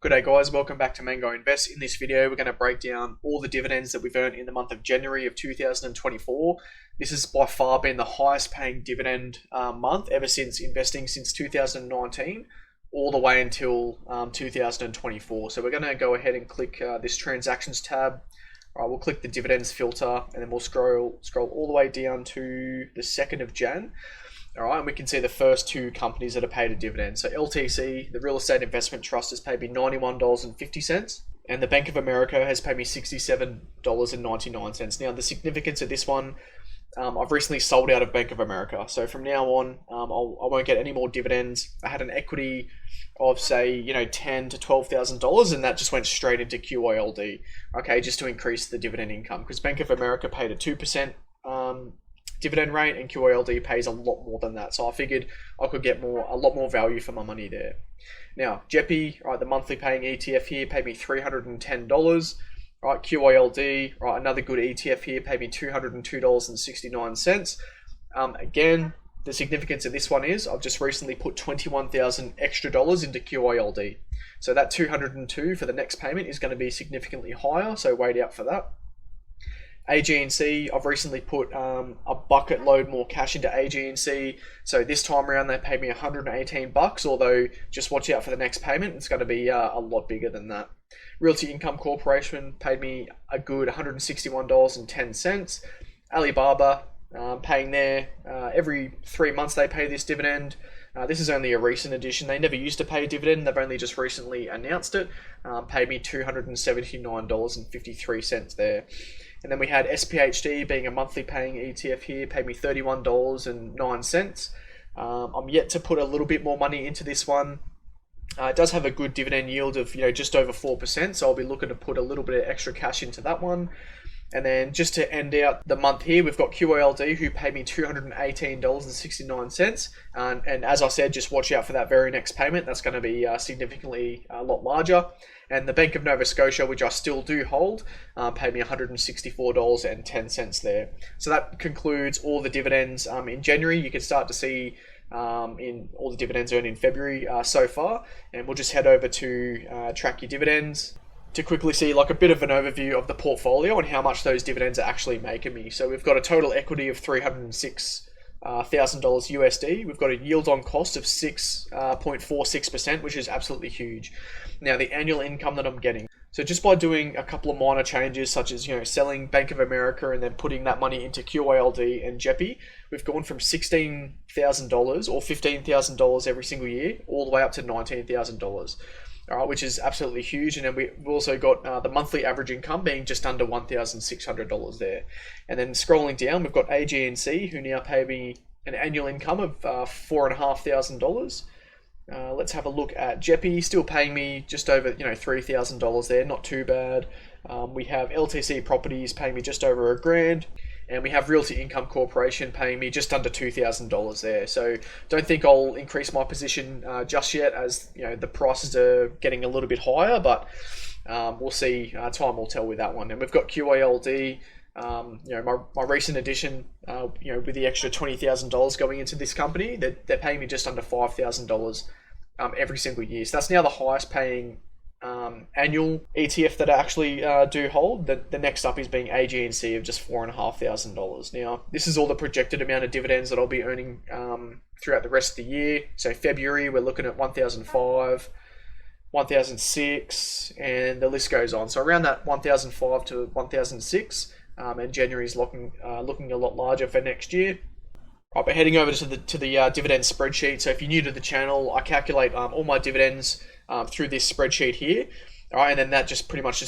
Good day guys, welcome back to Mango Invest. In this video, we're going to break down all the dividends that we've earned in the month of January of 2024. This has by far been the highest paying dividend month ever since investing since 2019, all the way until 2024. So we're going to go ahead and click this transactions tab. All right, we'll click the dividends filter and then we'll scroll all the way down to the 2nd of Jan. All right, and we can see the first two companies that have paid a dividend. So LTC, the Real Estate Investment Trust, has paid me $91.50, and the Bank of America has paid me $67.99. Now, the significance of this one, I've recently sold out of Bank of America. So from now on, I won't get any more dividends. I had an equity of say, $10,000 to $12,000, and that just went straight into QYLD. Okay, just to increase the dividend income, because Bank of America paid a 2% dividend rate, and QYLD pays a lot more than that. So I figured I could get a lot more value for my money there. Now, JEPI, right, the monthly paying ETF here, paid me $310. Right, QYLD, right, another good ETF here, paid me $202.69. Again, the significance of this one is I've just recently put $21,000 extra into QYLD. So that 202 for the next payment is going to be significantly higher, so wait out for that. AG&C, I've recently put a bucket load more cash into AG&C. So this time around they paid me $118, although just watch out for the next payment. It's going to be a lot bigger than that. Realty Income Corporation paid me a good $161.10. Alibaba, paying there every 3 months they pay this dividend. This is only a recent addition. They never used to pay a dividend. They've only just recently announced it. Paid me $279.53 there. And then we had SPHD, being a monthly paying ETF here, paid me $31.09. I'm yet to put a little bit more money into this one. It does have a good dividend yield of just over 4%, so I'll be looking to put a little bit of extra cash into that one. And then just to end out the month here, we've got QYLD, who paid me $218.69. And as I said, just watch out for that very next payment. That's going to be significantly a lot larger. And the Bank of Nova Scotia, which I still do hold, paid me $164.10 there. So that concludes all the dividends in January. You can start to see in all the dividends earned in February so far. And we'll just head over to track your dividends to quickly see like a bit of an overview of the portfolio and how much those dividends are actually making me. So we've got a total equity of $306,000 USD. We've got a yield on cost of 6.46%, which is absolutely huge. Now the annual income that I'm getting. So just by doing a couple of minor changes, such as selling Bank of America and then putting that money into QYLD and JEPI, we've gone from $16,000 or $15,000 every single year all the way up to $19,000. All right, which is absolutely huge. And then we've also got the monthly average income being just under $1,600 there. And then scrolling down, we've got AG&C, who now pay me an annual income of $4,500. Let's have a look at JEPI, still paying me just over $3,000 there, not too bad. We have LTC Properties paying me just over $1,000. And we have Realty Income Corporation paying me just under $2,000 there. So don't think I'll increase my position just yet, as the prices are getting a little bit higher, but we'll see. Time will tell with that one. And we've got QYLD, my recent addition, with the extra $20,000 going into this company, they're paying me just under $5,000 every single year. So that's now the highest paying annual ETF that I actually do hold. The next up is being AG&C of just $4,500. Now, this is all the projected amount of dividends that I'll be earning throughout the rest of the year. So February, we're looking at 1,005, 1,006, and the list goes on. So around that 1,005 to 1,006, and January is looking a lot larger for next year. Right, but heading over to the dividend spreadsheet. So if you're new to the channel, I calculate all my dividends through this spreadsheet here. All right, and then that just pretty much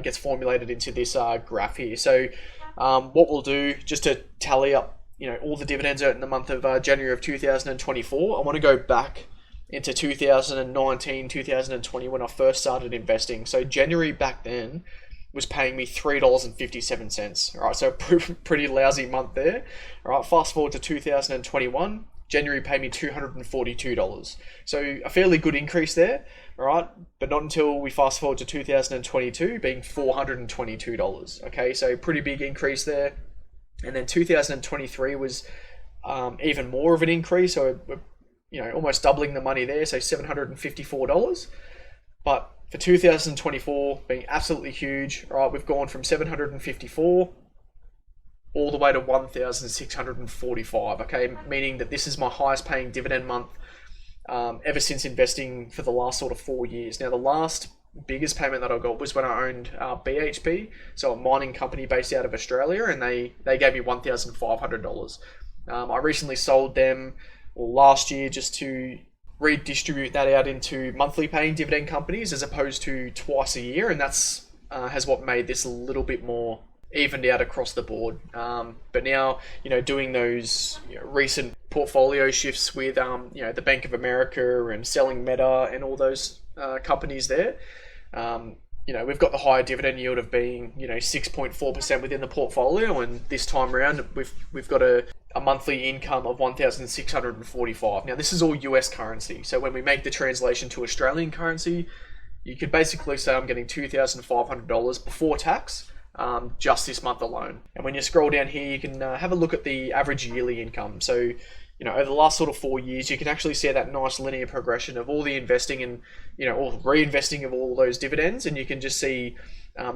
gets formulated into this graph here. So what we'll do, just to tally up all the dividends out in the month of January of 2024, I want to go back into 2019, 2020 when I first started investing. So January back then was paying me $3.57. All right, so pretty lousy month there. All right, fast forward to 2021, January paid me $242. So a fairly good increase there. All right, but not until we fast forward to 2022 being $422. Okay, so pretty big increase there. And then 2023 was even more of an increase. So, almost doubling the money there. So $754. But For 2024 being absolutely huge, all right, we've gone from 754 all the way to 1,645. Okay, meaning that this is my highest paying dividend month ever since investing for the last sort of 4 years. Now, the last biggest payment that I got was when I owned BHP, so a mining company based out of Australia, and they gave me $1,500. I recently sold them last year just to redistribute that out into monthly paying dividend companies as opposed to twice a year, and that's has what made this a little bit more evened out across the board. But now, doing those recent portfolio shifts with the Bank of America and selling Meta and all those companies there, we've got the higher dividend yield of being 6.4% within the portfolio, and this time around we've got a monthly income of 1,645. Now, this is all US currency, so when we make the translation to Australian currency, you could basically say I'm getting $2,500 before tax just this month alone. And when you scroll down here, you can have a look at the average yearly income. So over the last sort of 4 years, you can actually see that nice linear progression of all the investing and all reinvesting of all those dividends, and you can just see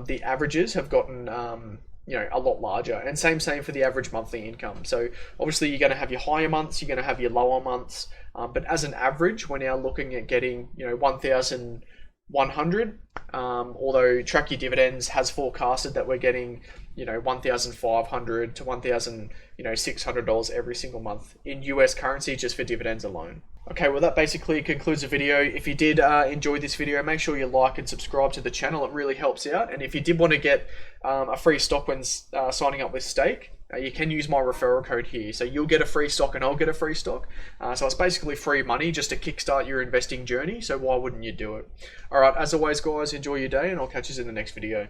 the averages have gotten a lot larger. And same for the average monthly income. So obviously you're going to have your higher months, you're going to have your lower months, but as an average, we're now looking at getting 1,100. Although Track Your Dividends has forecasted that we're getting $1,500 to $1,600 every single month in US currency just for dividends alone. Okay, well, that basically concludes the video. If you did enjoy this video, make sure you like and subscribe to the channel. It really helps out. And if you did want to get a free stock when signing up with Stake, you can use my referral code here. So you'll get a free stock and I'll get a free stock. So it's basically free money just to kickstart your investing journey. So why wouldn't you do it? All right, as always, guys, enjoy your day, and I'll catch you in the next video.